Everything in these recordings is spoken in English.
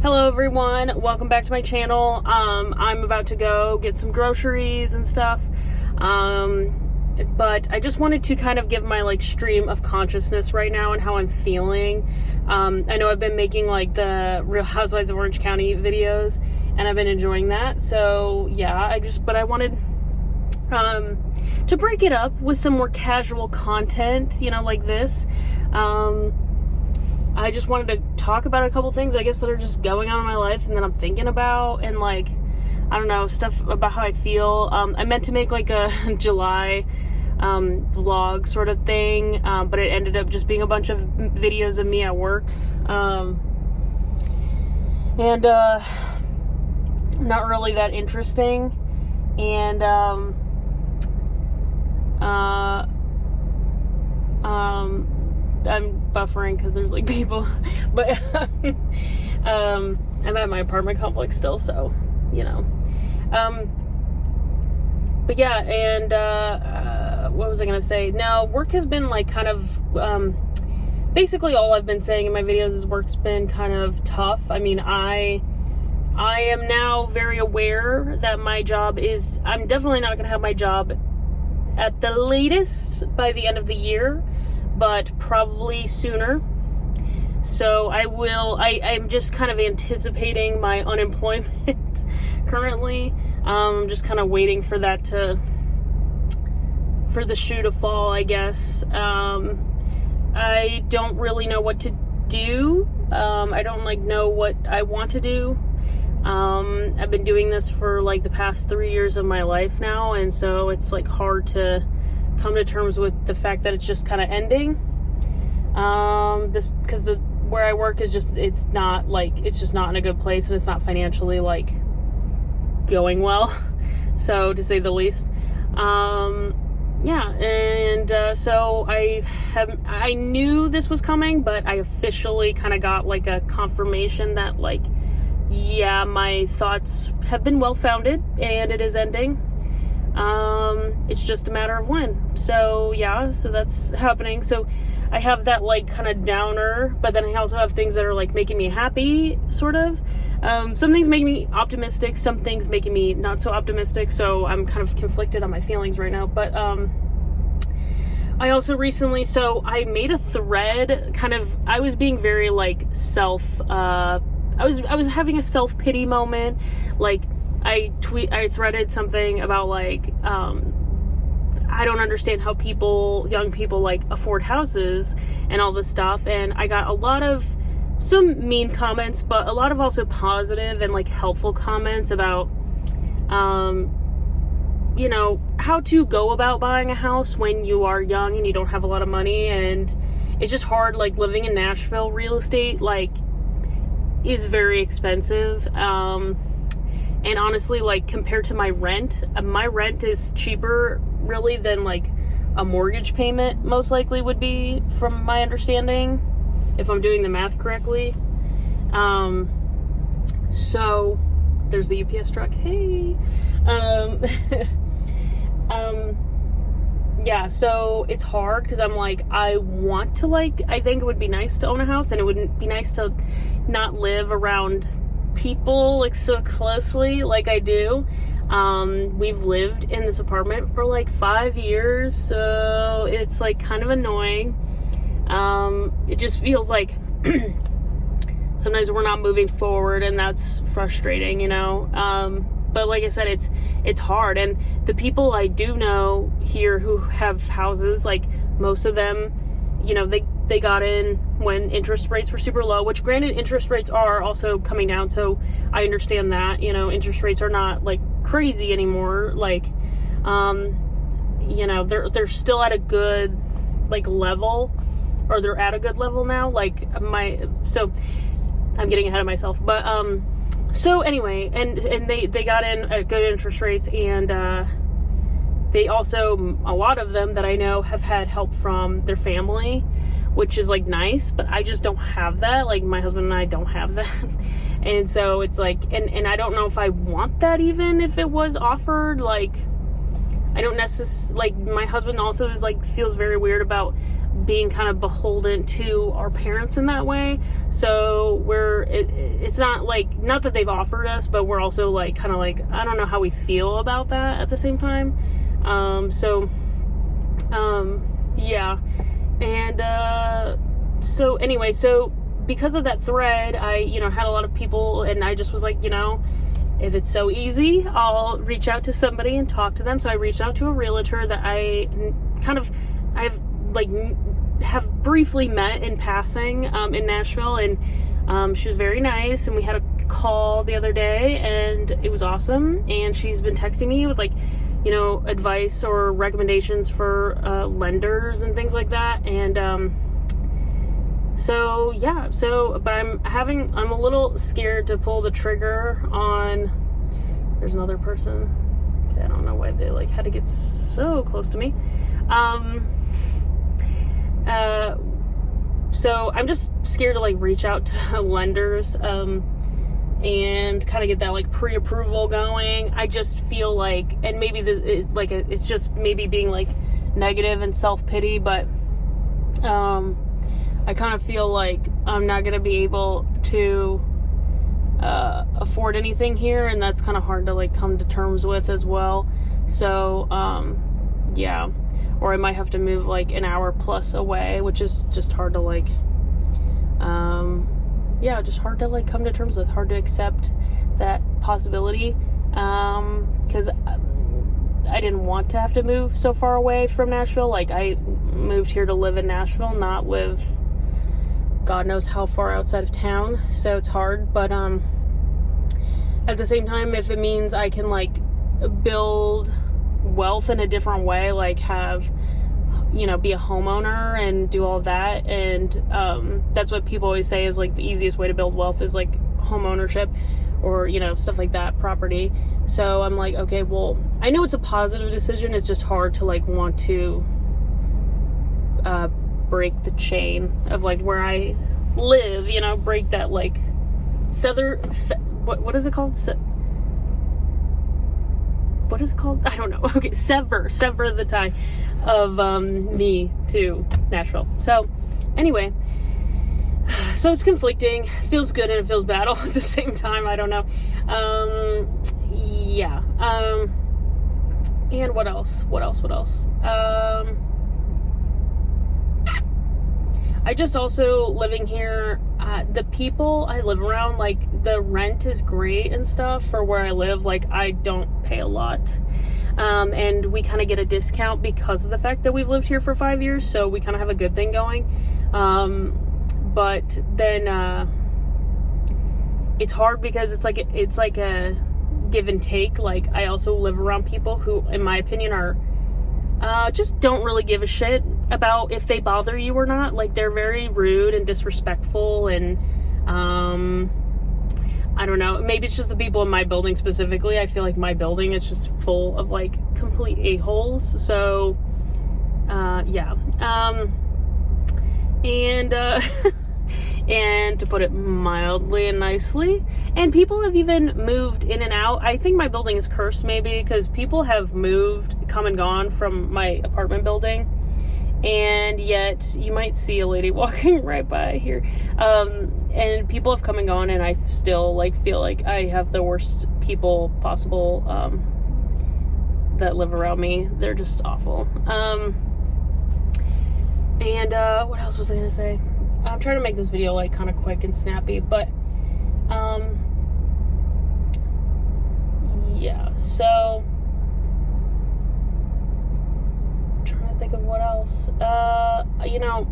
Hello everyone, welcome back to my channel. I'm about to go get some groceries and stuff, but I just wanted to kind of give my stream of consciousness right now and how I'm feeling. I know I've been making the Real Housewives of Orange County videos and I've been enjoying that, so yeah, but I wanted to break it up with some more casual content, like this. I just wanted to talk about a couple things, I guess, that are just going on in my life and that I'm thinking about, and I don't know, stuff about how I feel. I meant to make a July vlog sort of thing, but it ended up just being a bunch of videos of me at work, and not really that interesting, and I'm buffering because there's people, but I'm at my apartment complex still, so but yeah, and what was I gonna say? Now, work has been kind of basically all I've been saying in my videos is work's been kind of tough. I mean, I am now very aware that my job is, I'm definitely not gonna have my job at the latest by the end of the year, but probably sooner. So I'm just kind of anticipating my unemployment currently. I'm just kind of waiting for that for the shoe to fall, I guess. I don't really know what to do. I don't know what I want to do. I've been doing this for the past 3 years of my life now, and so it's hard to come to terms with the fact that it's just kind of ending. Because where I work is just, it's just not in a good place, and it's not financially going well, so to say the least. Yeah, and so I knew this was coming, but I officially kind of got a confirmation that yeah, my thoughts have been well founded and it is ending. It's just a matter of when. So yeah, so that's happening. So I have that kind of downer, but then I also have things that are making me happy, sort of. Some things make me optimistic, some things making me not so optimistic, so I'm kind of conflicted on my feelings right now. But I also recently, so I made a thread, I was being very I was having a self-pity moment. I threaded something about I don't understand how young people afford houses and all this stuff, and I got a lot of some mean comments, but a lot of also positive and helpful comments about how to go about buying a house when you are young and you don't have a lot of money, and it's just hard. Living in Nashville, real estate is very expensive, and honestly, compared to my rent is cheaper really than a mortgage payment most likely would be, from my understanding, if I'm doing the math correctly. So there's the UPS truck. Hey. Yeah, so it's hard because I'm I want to I think it would be nice to own a house, and it would be nice to not live around people so closely I do. We've lived in this apartment for 5 years, so it's kind of annoying. It just feels sometimes we're not moving forward, and that's frustrating, but like I said, it's hard. And the people I do know here who have houses, most of them, they got in when interest rates were super low, which granted, interest rates are also coming down, so I understand that, interest rates are not crazy anymore. They're still at a good level, or they're at a good level now. So I'm getting ahead of myself, but so anyway, and they got in at good interest rates, and they also, a lot of them that I know, have had help from their family, which is nice, but I just don't have that. My husband and I don't have that. And so it's and I don't know if I want that, even if it was offered. I don't necessarily, my husband also is feels very weird about being kind of beholden to our parents in that way. So it's not like, not that they've offered us, but we're also like kind of like, I don't know how we feel about that at the same time. Yeah. And so anyway, so because of that thread, I, you know, had a lot of people, and I just was like, you know, if it's so easy, I'll reach out to somebody and talk to them. So I reached out to a realtor that I've have briefly met in passing in Nashville, and she was very nice, and we had a call the other day, and it was awesome. And she's been texting me with, like, you know, advice or recommendations for lenders and things like that. And but I'm a little scared to pull the trigger on. There's another person. Okay, I don't know why they like had to get so close to me. So I'm just scared to like reach out to lenders and kind of get that like pre-approval going. I just feel like, and maybe it's just maybe being like negative and self-pity, but I kind of feel like I'm not going to be able to afford anything here, and that's kind of hard to like come to terms with as well. So yeah, or I might have to move like an hour plus away, which is just hard to like just hard to like come to terms with, hard to accept that possibility, because I didn't want to have to move so far away from Nashville. Like, I moved here to live in Nashville, not live God knows how far outside of town, so it's hard. But at the same time, if it means I can like build wealth in a different way, like have, you know, be a homeowner and do all that, and that's what people always say is like the easiest way to build wealth is like home ownership, or, you know, stuff like that, property. So I'm like, okay, well, I know it's a positive decision, it's just hard to like want to break the chain of like where I live, you know, break that like what is it called? What is it called? I don't know. Okay, sever the tie of me to Nashville. So anyway, so it's conflicting. Feels good and it feels bad all at the same time. I don't know. Yeah. And what else? I just also living here, the people I live around, like the rent is great and stuff for where I live. Like, I don't pay a lot. And we kind of get a discount because of the fact that we've lived here for 5 years. So we kind of have a good thing going. But then, it's hard because it's like a give and take. Like, I also live around people who, in my opinion, are, just don't really give a shit about if they bother you or not. Like, they're very rude and disrespectful, and I don't know, maybe it's just the people in my building specifically. I feel like my building is just full of like complete a-holes. So yeah. And to put it mildly and nicely, and people have even moved in and out. I think my building is cursed, maybe, because people have moved, come and gone from my apartment building, and yet you might see a lady walking right by here, and people have come and gone, and I still like feel like I have the worst people possible that live around me. They're just awful. And what else was I gonna say? I'm trying to make this video like kind of quick and snappy, but yeah, so I'm trying to think of what else. You know,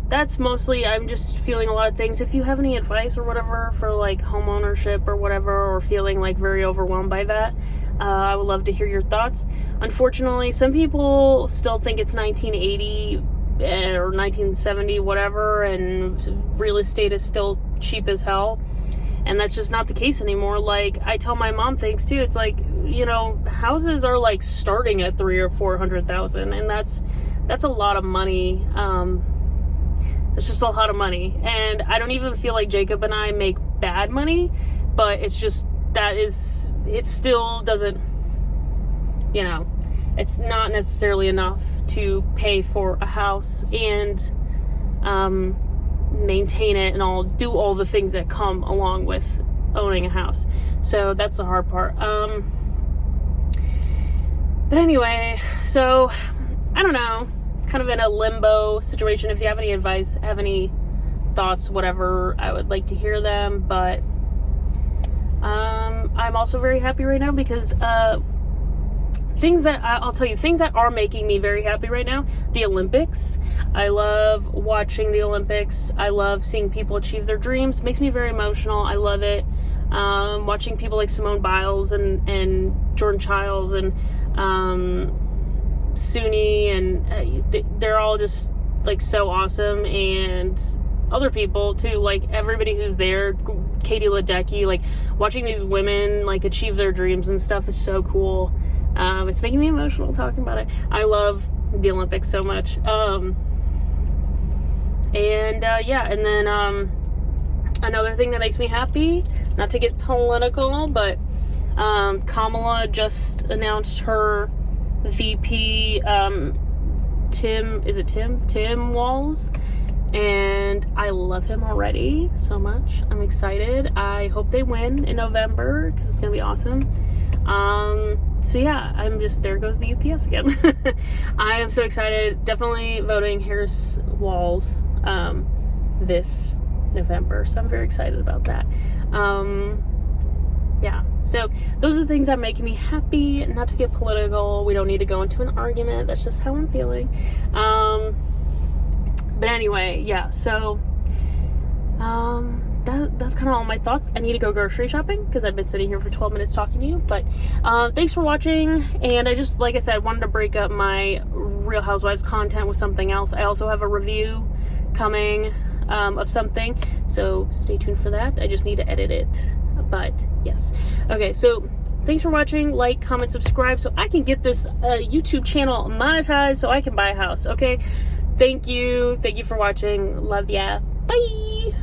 that's mostly, I'm just feeling a lot of things. If you have any advice or whatever for like home ownership or whatever, or feeling like very overwhelmed by that, I would love to hear your thoughts. Unfortunately, some people still think it's 1980 or 1970, whatever, and real estate is still cheap as hell, and that's just not the case anymore. Like, I tell my mom things too. It's like, you know, houses are like starting at $300,000 or $400,000, and that's a lot of money. It's just a lot of money, and I don't even feel like Jacob and I make bad money, but it's just, it still doesn't, you know, it's not necessarily enough to pay for a house and maintain it and do all the things that come along with owning a house. So that's the hard part. But anyway, so I don't know, kind of in a limbo situation. If you have any advice, have any thoughts, whatever, I would like to hear them. But I'm also very happy right now because things that are making me very happy right now. The Olympics. I love watching the Olympics. I love seeing people achieve their dreams. It makes me very emotional. I love it. Watching people like Simone Biles and Jordan Childs and Suni, and they're all just like so awesome, and other people too, like everybody who's there, Katie Ledecky, like watching these women like achieve their dreams and stuff is so cool. It's making me emotional talking about it. I love the Olympics so much. And then another thing that makes me happy, not to get political, but Kamala just announced her VP, Tim Walz, and I love him already so much. I'm excited. I hope they win in November because it's gonna be awesome. So yeah, there goes the UPS again. I am so excited. Definitely voting Harris Walz this November, so I'm very excited about that. Yeah, so those are the things that make me happy. Not to get political, we don't need to go into an argument, that's just how I'm feeling. But anyway, yeah, so that's kind of all my thoughts. I need to go grocery shopping because I've been sitting here for 12 minutes talking to you. But thanks for watching, and I just, like I said, wanted to break up my Real Housewives content with something else. I also have a review coming of something, so stay tuned for that. I just need to edit it, but yes. Okay, so thanks for watching. Like, comment, subscribe so I can get this YouTube channel monetized so I can buy a house. Okay, thank you for watching. Love ya. Bye.